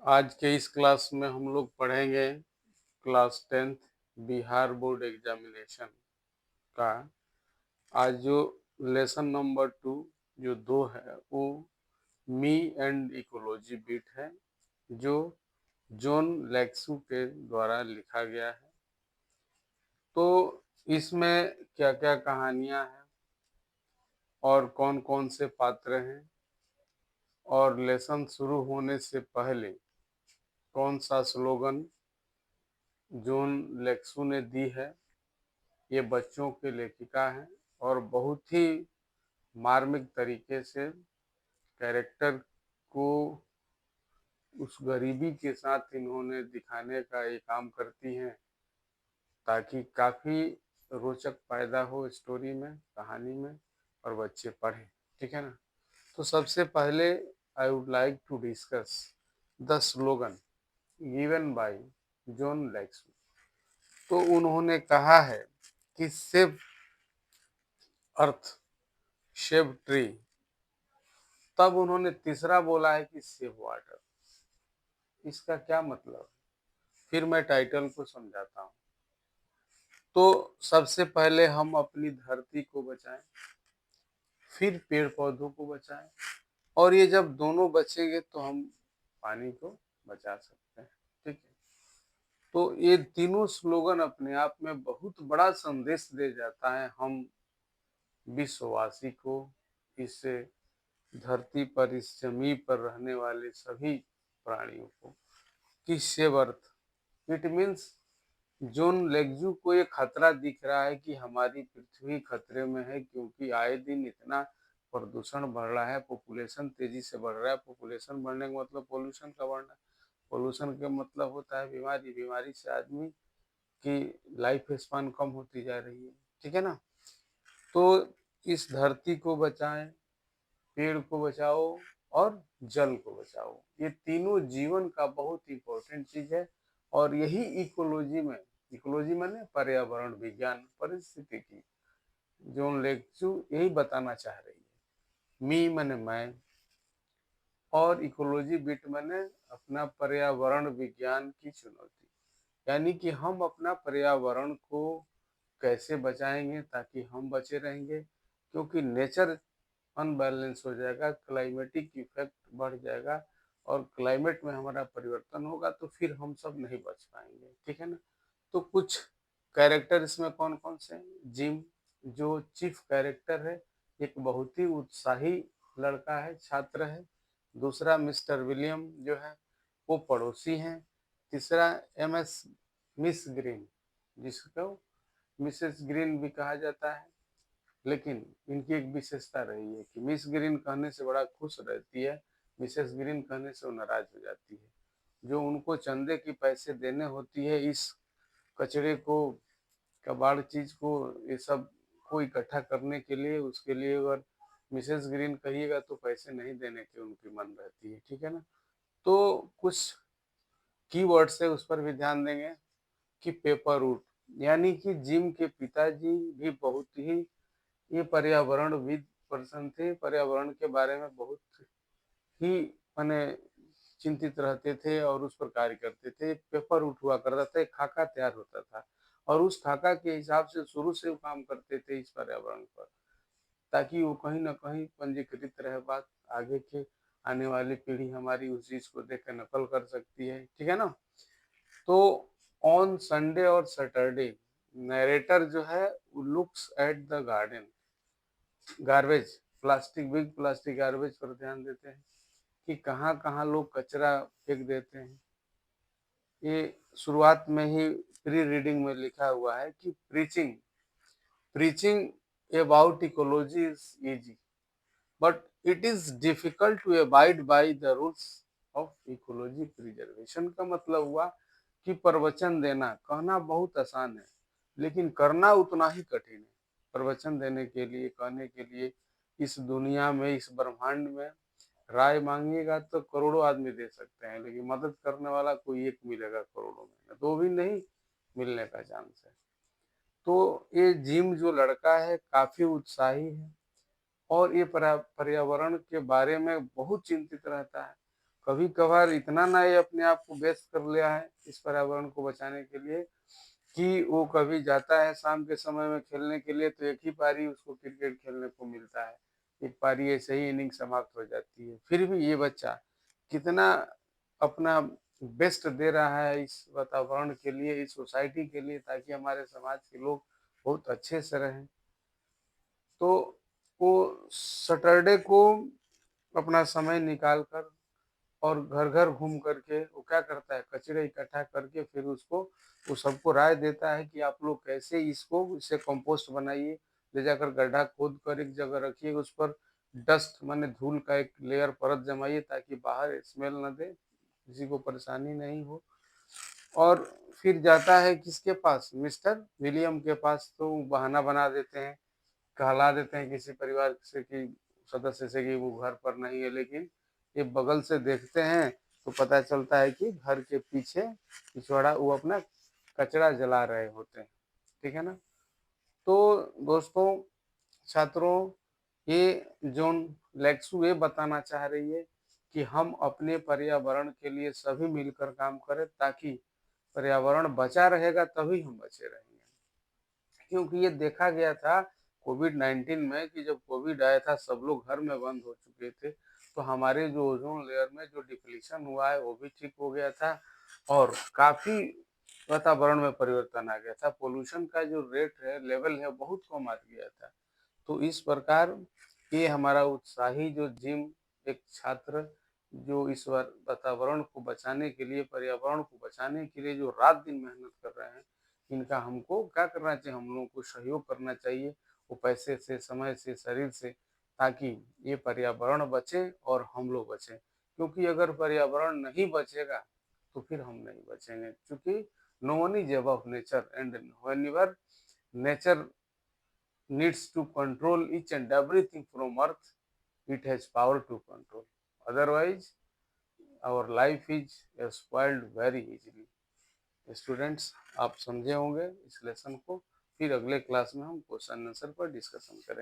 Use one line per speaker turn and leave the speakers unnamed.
आज के इस क्लास में हम लोग पढ़ेंगे class 10th Bihar board examination का। आज जो लेसन नंबर 2 जो 2 है वो मी एंड इकोलॉजी बिट है, जो जॉन लेक्सू के द्वारा लिखा गया है। तो इसमें क्या क्या कहानियां हैं और कौन कौन से पात्र हैं, और लेसन शुरू होने से पहले कौन सा स्लोगन जॉन लेक्सू ने दी है। ये बच्चों के लेखिका हैं और बहुत ही मार्मिक तरीके से कैरेक्टर को उस गरीबी के साथ इन्होंने दिखाने का ये काम करती हैं, ताकि काफी रोचक पैदा हो स्टोरी में, कहानी में, और बच्चे पढ़ें। ठीक है ना। तो सबसे पहले I would like to discuss the slogan given by John लेक्सू। तो उन्होंने कहा है कि सेव अर्थ, सेव ट्री। तब उन्होंने तीसरा बोला है कि सेव वाटर। इसका क्या मतलब? फिर मैं टाइटल को समझाता हूँ। तो सबसे पहले हम अपनी धरती को बचाएं, फिर पेड़ पौधों को बचाएं, और ये जब दोनों बचेंगे तो हम पानी को बचा सकते हैं। ठीक है। तो ये तीनों स्लोगन अपने आप में बहुत बड़ा संदेश दे जाता है हम विश्ववासी को, इस धरती पर, इस जमीन पर रहने वाले सभी प्राणियों को, कि save earth. It means John लेग्जू को ये खतरा दिख रहा है कि हमारी पृथ्वी खतरे में है, क्योंकि आए दिन इतना प्रदूषण बढ़ रहा है, पॉपुलेशन तेजी से बढ़ रहा है। पॉपुलेशन बढ़ने का मतलब पोल्यूशन का बढ़ना। पोल्यूशन का मतलब होता है बीमारी, बीमारी से आदमी की लाइफ स्पान कम होती जा रही है। ठीक है ना। तो इस धरती को बचाएं, पेड़ को बचाओ और जल को बचाओ। ये तीनों जीवन का बहुत इंपॉर्टेंट चीज है। और यही इकोलॉजी में, इकोलॉजी माने पर्यावरण विज्ञान, परिस्थिति की, जॉन लेक्चू यही बताना चाह रही है। मी माने मैं, और इकोलॉजी बिट माने अपना पर्यावरण विज्ञान की चुनौती। यानी कि हम अपना पर्यावरण को कैसे बचाएंगे ताकि हम बचे रहेंगे, क्योंकि नेचर अनबैलेंस हो जाएगा, क्लाइमेटिक इफेक्ट बढ़ जाएगा, और क्लाइमेट में हमारा परिवर्तन होगा तो फिर हम सब नहीं बच पाएंगे। ठीक है ना। तो कुछ कैरेक्टर इसमें कौन कौन से हैं? जिम, जो चीफ कैरेक्टर है, एक बहुत ही उत्साही लड़का है, छात्र है। दूसरा मिस्टर विलियम जो है वो पड़ोसी हैं। तीसरा एमएस मिस ग्रीन, जिसको मिसेस ग्रीन भी कहा जाता है, लेकिन इनकी एक विशेषता रही है कि मिस ग्रीन कहने से बड़ा खुश रहती है, मिसेस ग्रीन कहने से वो नाराज हो जाती है। जो उनको चंदे की पैसे देने होती है इस कचरे को, कबाड़ चीज को, ये सब को इकट्ठा करने के लिए, उसके लिए अगर मिसेस ग्रीन कहिएगा तो पैसे नहीं देने की उनकी मन रहती है। ठीक है ना। तो कुछ कीवर्ड्स है उस पर भी ध्यान देंगे कि पेपर रूट, यानी कि जिम के पिताजी भी बहुत ही ये पर्यावरणविद पर्सन थे, पर्यावरण के बारे में बहुत ही माने चिंतित रहते थे और उस पर कार्य करते थे। पेपर रूट हुआ करता था, एक खाका तैयार होता था, और उस खाका के हिसाब से शुरू से वो काम करते थे इस पर्यावरण पर, ताकि वो कहीं ना कहीं पंजीकृत रहे बात, आगे के आने वाली पीढ़ी हमारी उस चीज को देख कर नकल कर सकती है। ठीक है ना। तो ऑन संडे और सैटरडे नरेटर जो है वो looks at the garden, garbage, plastic, big plastic garbage पर ध्यान देते हैं कि कहाँ कहाँ लोग कचरा फेंक देते हैं। ये शुरुआत में ही प्री रीडिंग में लिखा हुआ है कि preaching preaching about ecology is easy, but it is difficult to abide by the rules of ecology preservation. का मतलब हुआ कि प्रवचन देना, कहना बहुत आसान है, लेकिन करना उतना ही कठिन है। प्रवचन देने के लिए, कहने के लिए, इस दुनिया में, इस ब्रह्मांड में राय मांगिएगा तो करोड़ों आदमी दे सकते हैं, लेकिन मदद करने वाला कोई एक मिलेगा करोड़ों में, दो भी नहीं मिलने का चांस है। तो ये जिम जो लड़का है काफी उत्साही है, और ये पर्यावरण के बारे में बहुत चिंतित रहता है। कभी कभार इतना ना ये अपने आप को व्यस्त कर लिया है इस पर्यावरण को बचाने के लिए कि वो कभी जाता है शाम के समय में खेलने के लिए तो एक ही पारी उसको क्रिकेट खेलने को मिलता है, एक पारी ऐसे ही इनिंग समाप्त हो जाती है। फिर भी ये बच्चा कितना अपना बेस्ट दे रहा है इस वातावरण के लिए, इस सोसाइटी के लिए, ताकि हमारे समाज के लोग बहुत अच्छे से रहें। तो वो सैटरडे को अपना समय निकाल कर और घर घर घूम करके वो क्या करता है, कचरे इकट्ठा करके फिर उसको वो सबको राय देता है कि आप लोग कैसे इसको इसे कंपोस्ट बनाइए, ले जाकर गड्ढा खोद कर एक जगह रखिए, उस पर डस्ट माने धूल का एक लेयर परत जमाइए ताकि बाहर स्मेल न दे, किसी को परेशानी नहीं हो। और फिर जाता है किसके पास, मिस्टर विलियम के पास, तो बहाना बना देते हैं, कहला देते हैं किसी परिवार से कि सदस्य से कि वो घर पर नहीं है, लेकिन ये बगल से देखते हैं तो पता चलता है कि घर के पीछे पिछवाड़ा वो अपना कचरा जला रहे होते हैं। ठीक है ना। तो दोस्तों, छात्रों, ये जोन लेक्सू ये बताना चाह रही है कि हम अपने पर्यावरण के लिए सभी मिलकर काम करें, ताकि पर्यावरण बचा रहेगा तभी हम बचे रहेंगे। क्योंकि ये देखा गया था कोविड-19 में कि जब कोविड आया था सब लोग घर में बंद हो चुके थे, तो हमारे जो ओजोन लेयर में जो डिप्लीशन हुआ है वो भी ठीक हो गया था और काफी वातावरण में परिवर्तन आ गया था। पोल्यूशन का जो रेट है, लेवल है, बहुत कम आ गया था। तो इस प्रकार ये हमारा उत्साही जो जिम एक छात्र जो इस बार वातावरण को बचाने के लिए, पर्यावरण को बचाने के लिए जो रात दिन मेहनत कर रहे हैं, इनका हमको क्या करना चाहिए, हम लोगों को सहयोग करना चाहिए, वो पैसे से, समय से, शरीर से, ताकि ये पर्यावरण बचे और हम लोग बचें। क्योंकि अगर पर्यावरण नहीं बचेगा तो फिर हम नहीं बचेंगे, क्योंकि no one is above nature and whenever nature needs to control each and everything from earth, it has power to control, otherwise our life is spoiled very easily। Students, आप समझे होंगे इस लेसन को, फिर अगले क्लास में हम question answer पर डिस्कशन करेंगे।